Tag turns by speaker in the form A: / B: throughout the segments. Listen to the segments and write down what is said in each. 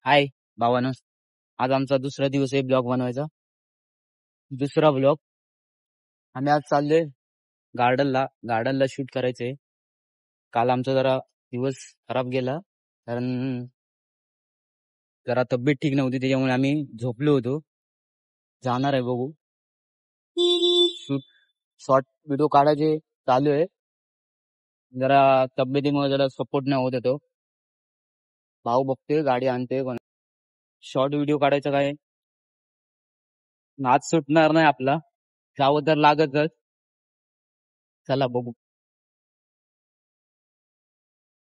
A: हाय भावानो, आज आमचा दुसरा दिवस आहे ब्लॉग बनवायचा. दुसरा ब्लॉग. आम्ही आज चाललोय गार्डनला शूट करायचंय. काल आमचा जरा दिवस खराब गेला कारण जरा तब्येत ठीक नव्हती, त्याच्यामुळे आम्ही झोपलो होतो. जाणार आहे बघू. शूट शॉर्ट व्हिडिओ काढायचे चालू आहे. जरा तब्येतीमुळे जरा सपोर्ट नाही होत येतो. भाऊ बघतोय गाडी आणतोय. शॉर्ट व्हिडिओ काढायचा काय नाच सुटणार नाही आपला. जावं तर लागतच. चला बघू.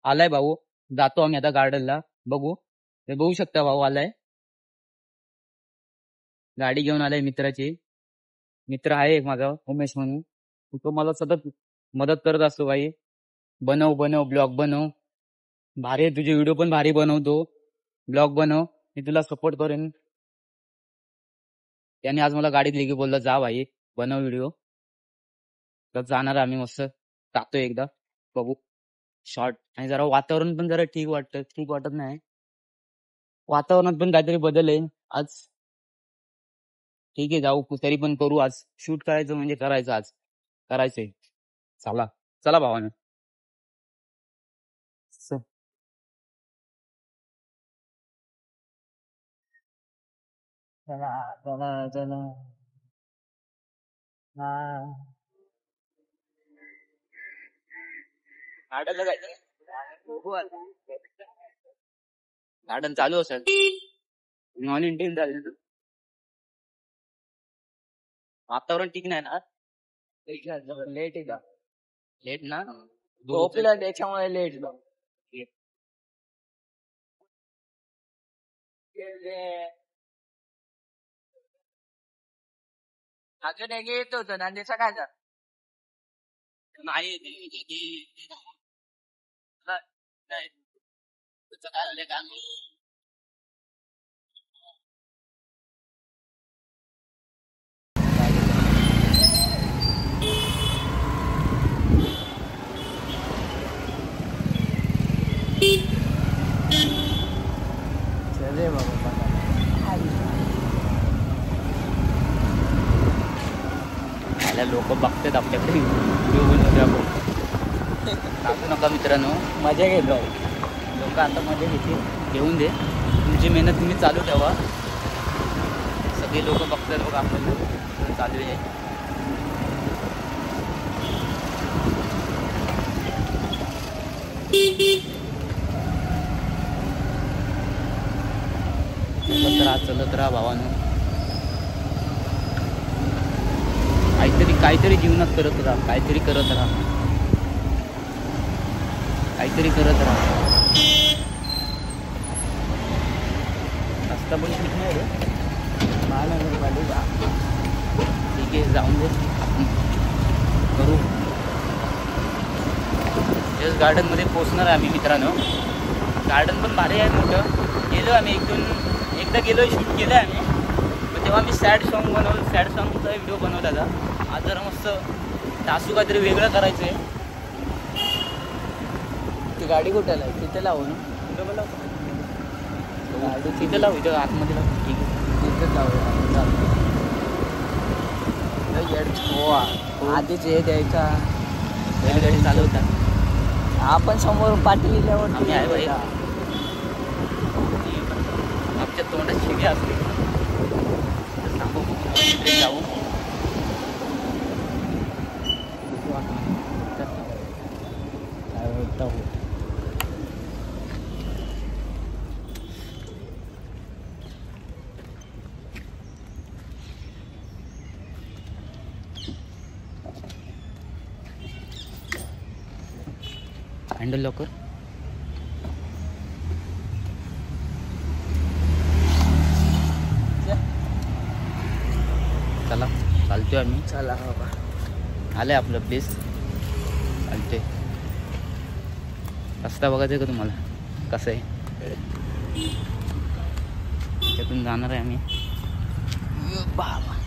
A: आलाय भाऊ. जातो आम्ही आता गार्डनला. बघू. ते बघू शकता भाऊ आलाय. गाडी घेऊन आलाय मित्राची. मित्र आहे एक माझा उमेश म्हणून. तो मला सतत मदत करत असतो. भाई बनव बनव ब्लॉग बनव. भारी आहे तुझे व्हिडिओ पण भारी बनवतो. ब्लॉग बनव, मी तुला सपोर्ट करेन. त्याने आज मला गाडीत लिगी बोलला जा भाई बनव व्हिडिओ. तर जाणार आम्ही मस्त. टाकतोय एकदा बघू शॉर्ट. आणि जरा वातावरण पण जरा ठीक वाटत नाही. वातावरणात पण काहीतरी बदल आहे आज. ठीक आहे जाऊ तरी पण करू. आज शूट करायचं म्हणजे करायचं. आज करायचंय. चला चला भावाने. चला चला चला. गार्डनला जायचं. गार्डन चालू असेल. नॉन इंडियन झालं. वातावरण ठीक नाही ना. लेट आहे का? लेट ना झोपला त्याच्यामुळे लेट. अजून एक येत होतं ना ते सकाळचं. नाही चले बाबा. लोक बघतात आपल्याकडे व्हिडिओ बनवतो. टाकू नका मित्रांनो. मजा घेतो लोक. आता मजा घेऊन दे. तुमची मेहनत तुम्ही चालू ठेवा. सगळे लोक बघतात बघा आपल्याला चालू आहे. चलत राहा भावानो. काहीतरी जीवनात करत राहा. काहीतरी करत राहा. रस्ता पण ठीक नाही रे. महानगरपालिका. ठीक आहे जाऊन दे. करू. जस्ट गार्डन मध्ये पोहोचणार आहे आम्ही मित्रांनो. गार्डन पण भारी आहे मोठं. गेलो आम्ही एकदा गेलो शूट केलं आम्ही. तेव्हा आम्ही सॅड सॉन्गचा व्हिडिओ बनवला. आज जरा मस्त टासू काहीतरी वेगळं करायचंय. ती गाडी कुठे लाव? तिथे लावू ना. गाडी तिथे लावू. इथं आतमध्ये लावू. ठीक आहे तिथेच लावू. आधीच हे द्यायचा. बैलगाडी चालवतात. आपण समोर पाठी लिहिल्यावर आम्ही आहे बाई. आमच्या तोंडात शिवी असते. जाऊ. Handle locker. चला चालतोय आम्ही. चला बाबा. आलंय आपलं प्लेस. चालतोय. रस्ता बघायचा का तुम्हाला कसं आहे? त्यातून जाणार आहे आम्ही. बाबा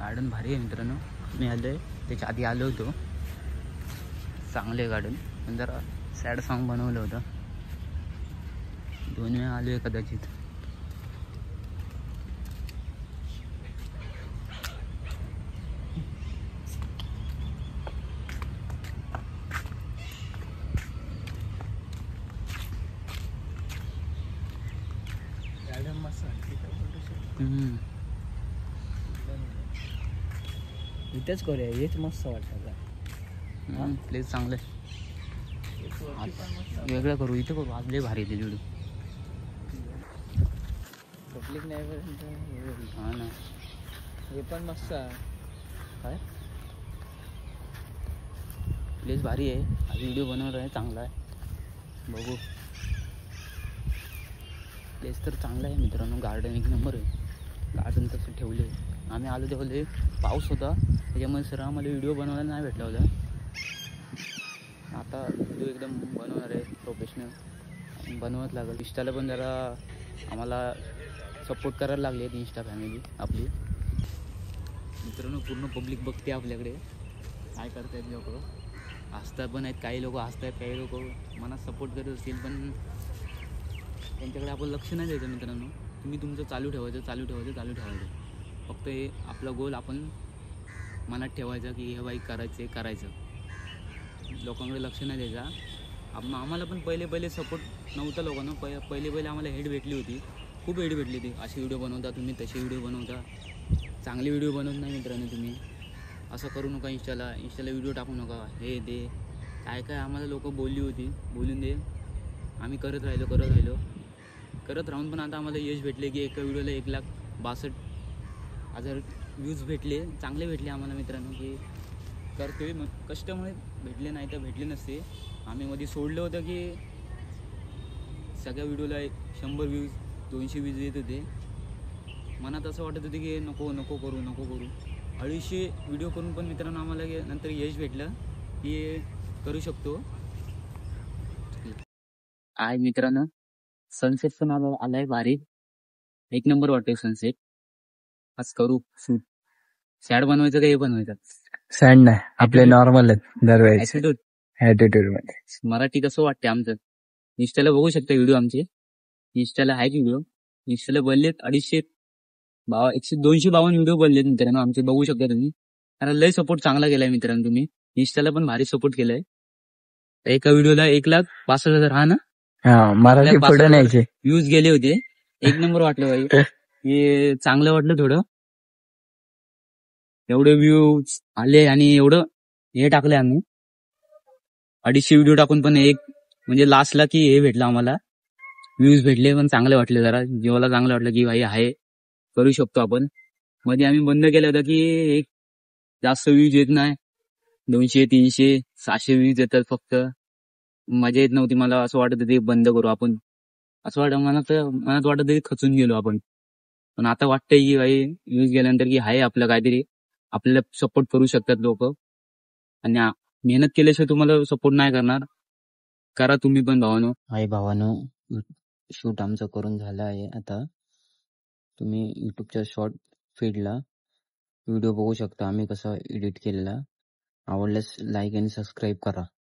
A: गार्डन भारी आहे मित्रांनो. मी आलोय त्याच्या आधी आलो होतो. चांगले गार्डन, पण जरा सॅड सॉन्ग बनवलं होतं. 2 वेळा आलोय कदाचित.
B: इथेच करूया, हेच मस्त वाटतं.
A: प्लेस चांगलं आहे. वेगळं करू, इथं करू. आज लय भारी येते व्हिडिओ.
B: पब्लिक नाही.
A: हा ना,
B: हे पण मस्त आहे.
A: काय प्लेस भारी आहे. आज व्हिडिओ बनवणार आहे, चांगला आहे. बघू. प्लेस तर चांगला आहे मित्रांनो. गार्डन एक नंबर आहे. गार्डन तसं ठेवले. आम्ही आलो तेव्हा लय पाऊस होता, त्याच्यामुळे सर आम्हाला व्हिडिओ बनवायला नाही भेटला होता. आता व्हिडिओ एकदम बनवणार आहे प्रोफेशनल. बनवत लागेल. इंस्टाला पण जरा आम्हाला सपोर्ट करायला लागले. इंस्टा फॅमिली आपली मित्रांनो. पूर्ण पब्लिक बघते आपल्याकडे. काय करतायत लोक. हसतात पण आहेत, काही लोक हसतात, काही लोक मनात सपोर्ट करत असतील, पण त्यांच्याकडे आपण लक्ष नाही द्यायचं मित्रांनो. तुम्ही तुमचं चालू ठेवायचं. फक्त हे आपला गोल आपण मनात ठेवायचा की हे बाईक करायचं. लोकांकडे लक्ष नाही द्यायचा. आम्हाला पण पहिले सपोर्ट नव्हता लोकांना. पहिले आम्हाला हेड भेटली होती, खूप हेड भेटली होती. असे व्हिडिओ बनवता तुम्ही, तसे व्हिडिओ बनवता, चांगले व्हिडिओ बनवत नाही मित्रांनो तुम्ही. असं करू नका. इंस्टाला व्हिडिओ टाकू नका, हे ते काय आम्हाला लोक बोलून दे. आम्ही करत राहून पण आता आम्हाला यश भेटले की एका व्हिडिओला 1,62,000 व्ह्यूज भेटले. चांगले भेटले आम्हाला मित्रांनो. की करतोय मग, कष्टामुळे भेटले, नाही तर भेटले नसते. आम्ही मध्ये सोडलं होतं की सगळ्या व्हिडिओला 100 व्ह्यूज 200 व्ह्यूज येत होते. मनात असं वाटत होते की नको करू. 250 व्हिडिओ करून पण मित्रांनो आम्हाला नंतर यश भेटलं की करू शकतो. आज मित्रांनो सनसेट पण आलाय भारी. एक नंबर वाटतोय सनसेट. आज करू शूट. सॅड बनवायचं का हे बनवायचं?
B: सॅड नाही, आपले नॉर्मल आहेत दरवेळेस. ॲटिट्यूड मध्ये.
A: मराठी कसं वाटते आमचं. इंस्टाला बघू शकता व्हिडिओ आमचे. इंस्टाला आहेत व्हिडिओ. इंस्टाला बनलेत 252 व्हिडिओ बनलेत मित्रांनो आमचे. बघू शकता तुम्ही. कारण लय सपोर्ट चांगला केलाय मित्रांनो तुम्ही. इंस्टाला पण भारी सपोर्ट केलाय. एका व्हिडिओला 1,62,000 हा ना.
B: मराठी पुढे न्यायचे.
A: व्ह्यूज गेले होते. एक नंबर वाटलं बाई. हे चांगलं वाटलं थोडं. एवढे व्ह्यूज आले आणि एवढं हे टाकले आम्ही. 250 व्हिडिओ टाकून पण एक म्हणजे लास्टला की हे भेटलं आम्हाला. व्ह्यूज भेटले पण चांगले वाटले. जरा जीवाला चांगलं वाटलं की भाई आहे, करू शकतो आपण. मध्ये आम्ही बंद केलं होतं की एक जास्त व्ह्यूज येत नाही. 200, 300, 600 व्ह्यूज येतात फक्त. मजा येत नव्हती. मला असं वाटत होते बंद करू आपण. असं मनात वाटत होते खचून गेलो आपण. पण आता वाटतंय की भाई व्ह्यूज गेल्यानंतर की आहे आपलं काहीतरी, आपल्याला सपोर्ट करू शकतात लोक. आणि मेहनत केल्याशिवाय तुम्हाला सपोर्ट नाही करणार. करा तुम्ही पण भावानो. शूट आमचं करून झालं आहे. आता तुम्ही युट्यूबच्या शॉर्ट फीडला व्हिडिओ बघू शकता आम्ही कसं एडिट केलेला. आवडल्यास लाईक आणि सबस्क्राईब करा.